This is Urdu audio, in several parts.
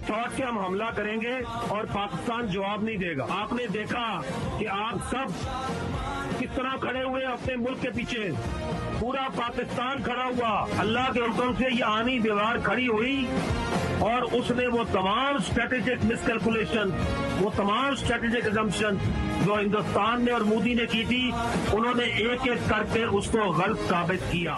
فوج سے ہم حملہ کریں گے اور پاکستان جواب نہیں دے گا. آپ نے دیکھا کہ آپ سب کس طرح کھڑے ہوئے اپنے ملک کے پیچھے, پورا پاکستان کھڑا ہوا. اللہ کے حکم سے یہ آنی دیوار کھڑی ہوئی اور اس نے وہ تمام اسٹریٹجک مس کیلکولیشن, وہ تمام اسٹریٹجک ایزمپشن جو ہندوستان نے اور مودی نے کی تھی, انہوں نے ایک ایک کر کے اس کو غلط ثابت کیا.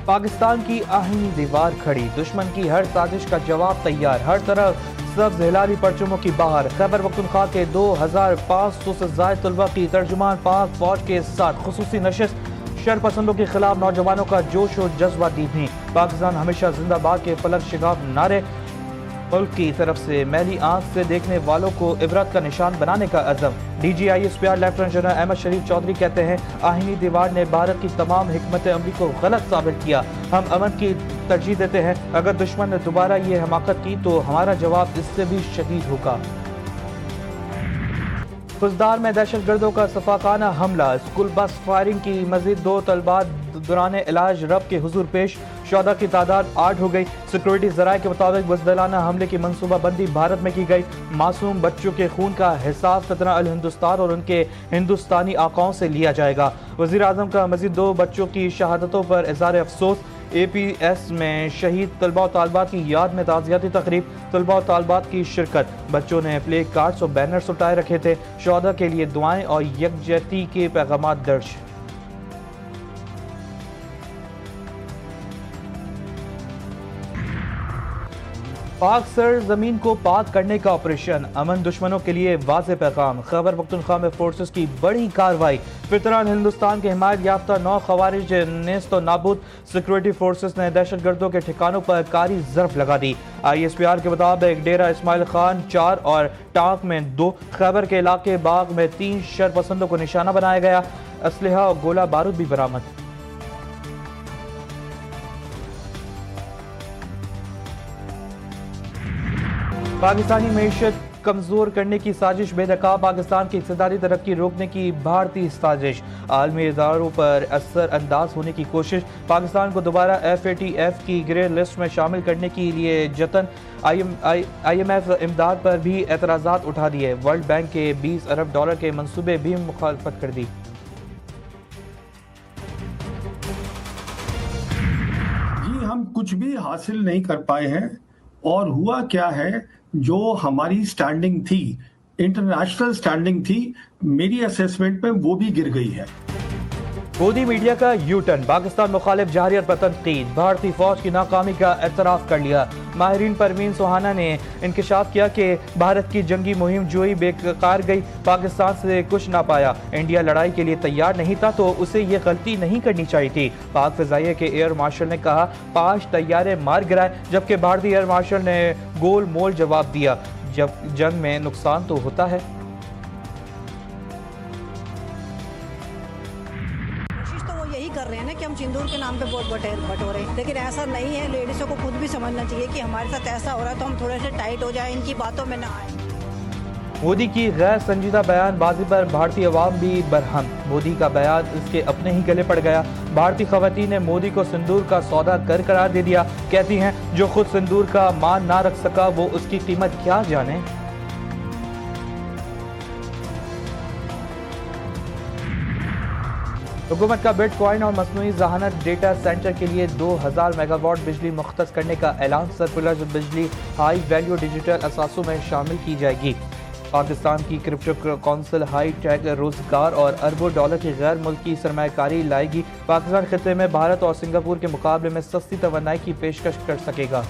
پاکستان کی آہنی دیوار کھڑی, دشمن کی ہر سازش کا جواب تیار, ہر طرف سبز ہلالی پرچموں کی بہار. خیبر پختونخوا کے 2500 سے زائد طلبہ کی ترجمان پاک فوج کے ساتھ خصوصی نشست. شر پسندوں کے خلاف نوجوانوں کا جوش و جذبہ دیدیں. پاکستان ہمیشہ زندہ باد کے فلک شگاف نعرے. ملک کی طرف سے میلی آنکھ سے دیکھنے والوں کو عبرت کا نشان بنانے کا عزم. D G I S P R lieutenant general Ahmed Sharif Chaudhry کہتے ہیں, آہنی دیوار نے بھارت کی تمام حکمت عملی کو غلط ثابت کیا. ہم امن کی ترجیح دیتے ہیں. اگر دشمن نے دوبارہ یہ حماقت کی تو ہمارا جواب اس سے بھی شدید ہوگا. خزدار میں دہشت گردوں کا سفاکانہ حملہ, اسکول بس فائرنگ کی مزید 2 طلباء دوران علاج رب کے حضور پیش. شہداء کی تعداد 8 ہو گئی. سیکورٹی ذرائع کے مطابق بزدلانہ حملے کی منصوبہ بندی بھارت میں کی گئی. معصوم بچوں کے خون کا حساب ستنہ الہندوستان اور ان کے ہندوستانی آقاؤں سے لیا جائے گا. وزیر اعظم کا مزید 2 بچوں کی شہادتوں پر اظہار افسوس. اے پی ایس میں شہید طلباء و طالبات کی یاد میں تعزیتی تقریب, طلباء و طالبات کی شرکت. بچوں نے پلے کارڈز اور بینرز اٹھائے رکھے تھے. شہداء کے لیے دعائیں اور یکجہتی کے پیغامات درج. پاک سر زمین کو پاک کرنے کا آپریشن, امن دشمنوں کے لیے واضح پیغام. خیبر پختونخوا میں فورسز کی بڑی کارروائی, فطران ہندوستان کے حمایت یافتہ 9 خوارج نیست و نابود. سیکورٹی فورسز نے دہشت گردوں کے ٹھکانوں پر کاری ضرب لگا دی. آئی ایس پی آر کے مطابق ڈیرہ اسماعیل خان 4 اور ٹانک میں 2, خیبر کے علاقے باغ میں 3 شر پسندوں کو نشانہ بنایا گیا. اسلحہ اور گولہ بارود بھی برآمد. پاکستانی معیشت کمزور کرنے کی سازش بے نقاب, پاکستان کی اقتصادی ترقی روکنے کی بھارتی سازش. عالمی اداروں پر اثر انداز ہونے کی کوشش, پاکستان کو دوبارہ FATF کی گرے لسٹ میں شامل کرنے کے لیے جتن. IMF امداد پر بھی اعتراضات اٹھا دیے. ورلڈ بینک کے $20 ارب کے منصوبے بھی مخالفت کر دی. جی ہم کچھ بھی حاصل نہیں کر پائے ہیں, اور ہوا کیا ہے, جو ہماری سٹینڈنگ تھی, انٹرنیشنل سٹینڈنگ تھی, میری اسیسمنٹ میں وہ بھی گر گئی ہے. مودی میڈیا کا یو ٹرن, پاکستان مخالف جارحیت پر تنقید. بھارتی فوج کی ناکامی کا اعتراف کر لیا. ماہرین پروین سوہانا نے انکشاف کیا کہ بھارت کی جنگی مہم جوئی بیکار گئی, پاکستان سے کچھ نہ پایا. انڈیا لڑائی کے لیے تیار نہیں تھا تو اسے یہ غلطی نہیں کرنی چاہیے تھی. پاک فضائیہ کے ایئر مارشل نے کہا 5 طیارے مار گرائے, جبکہ بھارتی ایئر مارشل نے گول مول جواب دیا. جب جنگ میں نقصان تو ہوتا ہے. کر رہے ہیں نا کہ ہم سندور کے نام پہ ووٹ بٹورے, لیکن ایسا نہیں ہے. لیڈیزوں کو خود بھی سمجھنا چاہیے کہ ہمارے ساتھ ایسا ہو رہا ہے تو ہم تھوڑے سے ٹائٹ ہو جائیں, ان کی باتوں میں نہ آئیں. مودی کی غیر سنجیدہ بیان بازی پر بھارتی عوام بھی برہم. مودی کا بیان اس کے اپنے ہی گلے پڑ گیا. بھارتی خواتین نے مودی کو سندور کا سودا قرار دے دیا. کہتی ہیں جو خود سندور کا مان نہ رکھ سکا وہ اس کی قیمت کیا جانے. حکومت کا بٹ کوائن اور مصنوعی ذہانت ڈیٹا سینٹر کے لیے 2000 میگا واٹ بجلی مختص کرنے کا اعلان. سرپلرز بجلی ہائی ویلیو ڈیجیٹل اثاثوں میں شامل کی جائے گی. پاکستان کی کرپٹو کونسل ہائی ٹیک روزگار اور اربوں ڈالر کی غیر ملکی سرمایہ کاری لائے گی. پاکستان خطے میں بھارت اور سنگاپور کے مقابلے میں سستی توانائی کی پیشکش کر سکے گا.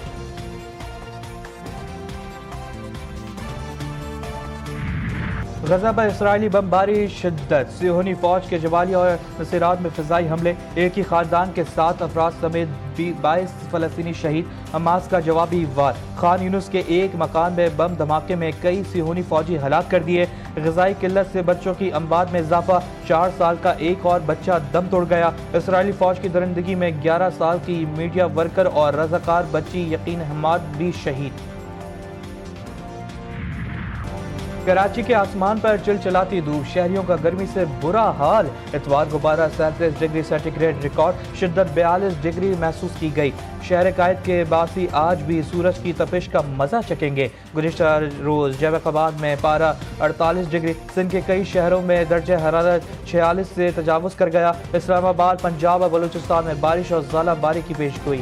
غزہ پر اسرائیلی بمباری شدت, صہیونی فوج کے جبالیہ اور نصیرات میں فضائی حملے, ایک ہی خاندان کے 7 افراد سمیت 22 فلسطینی شہید. حماس کا جوابی وار, خان یونس کے ایک مکان میں بم دھماکے میں کئی صہیونی فوجی ہلاک کر دیے. غذائی قلت سے بچوں کی اموات میں اضافہ, 4 سال کا ایک اور بچہ دم توڑ گیا. اسرائیلی فوج کی درندگی میں 11 سال کی میڈیا ورکر اور رضاکار بچی یقین حماد بھی شہید. کراچی کے آسمان پر چلچلاتی دھوپ، شہریوں کا گرمی سے برا حال۔ اتوار کو 37 ڈگری سینٹی گریڈ ریکارڈ، شدت 42 ڈگری محسوس کی گئی۔ شہر قائد کے باسی آج بھی سورج کی تپش کا مزہ چکیں گے۔ گزشتہ روز جیبک آباد میں پارہ 48 ڈگری، سندھ کے کئی شہروں میں درجہ حرارت 46 سے تجاوز کر گیا۔ اسلام آباد، پنجاب اور بلوچستان میں بارش اور ژالہ باری کی پیشگوئی۔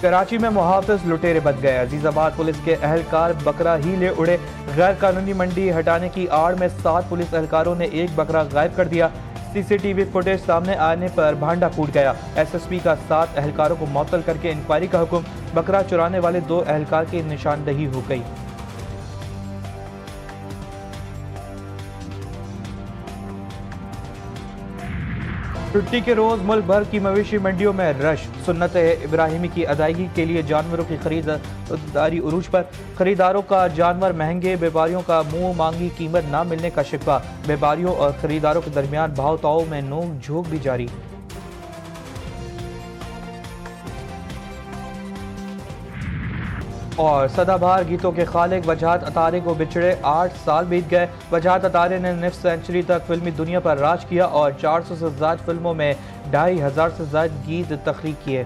کراچی میں محافظ لٹیرے بچ گئے، عزیز آباد پولیس کے اہلکار بکرا ہی لے اڑے۔ غیر قانونی منڈی ہٹانے کی آڑ میں 7 پولیس اہلکاروں نے ایک بکرا غائب کر دیا۔ سی سی ٹی وی فوٹیج سامنے آنے پر بھانڈا پھوٹ گیا۔ ایس ایس پی کا 7 اہلکاروں کو معطل کر کے انکوائری کا حکم۔ بکرا چرانے والے 2 اہلکار کی نشاندہی ہو گئی۔ چھٹی کے روز ملک بھر کی مویشی منڈیوں میں رش، سنت ابراہیمی کی ادائیگی کے لیے جانوروں کی خریداری عروج پر۔ خریداروں کا جانور مہنگے، بیپاریوں کا منہ مانگی قیمت نہ ملنے کا شکوہ۔ بیپاریوں اور خریداروں کے درمیان بھاؤ تاؤ میں نوک جھوک بھی جاری۔ اور سدا بہار گیتوں کے خالق وجاہت اطارے کو بچھڑے 8 سال بیت گئے۔ وجاہت اطارے نے نصف سینچری تک فلمی دنیا پر راج کیا اور 400 سے زائد فلموں میں 2500 سے زائد گیت تخلیق کیے۔